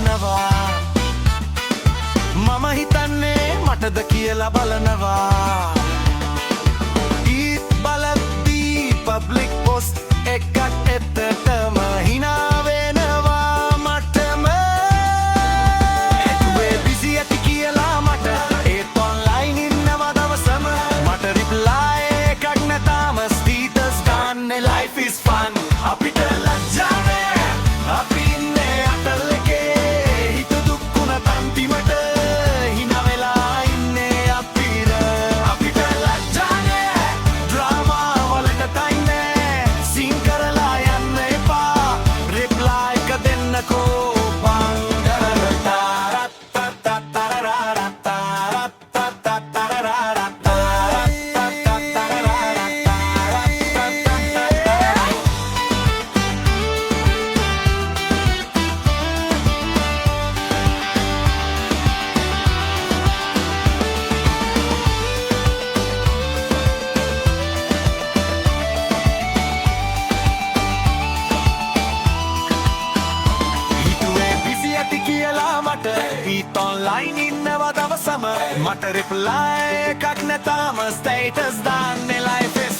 වෙනවා මම හිතන්නේ මටද කියලා බලනවා ඊත් බලද්දී පබ්ලික් පොස්ට් එකක් එතටම හිනා වෙනවා මටම ඇතුවේ බිසි ඇති කියලා මට ඒත් ඔන්ලයින් ඉන්නවා දවසම මට රිප්ලයි එකක් නැතාම ස්ටේටස් ගන්න life is fun අපිට ලැජ්ජා නෑ අපි ඉන්නේ අතල් එකේ හිත දුක්ුණ තන්තිමට හිනා වෙලා ඉන්නේ අපිට ලැජ්ජා නෑ ඩ්‍රාමා වලට ටයිම් නෑ සීන් කරලා යන්න එපා රිප්ලයි එක දෙන්නකෝ ඊත් ඔන්ලයින් ඉන්නවා දවසම මට රිප්ලයි එකක් නැතාම ස්ටේටස් දාන්නේ life is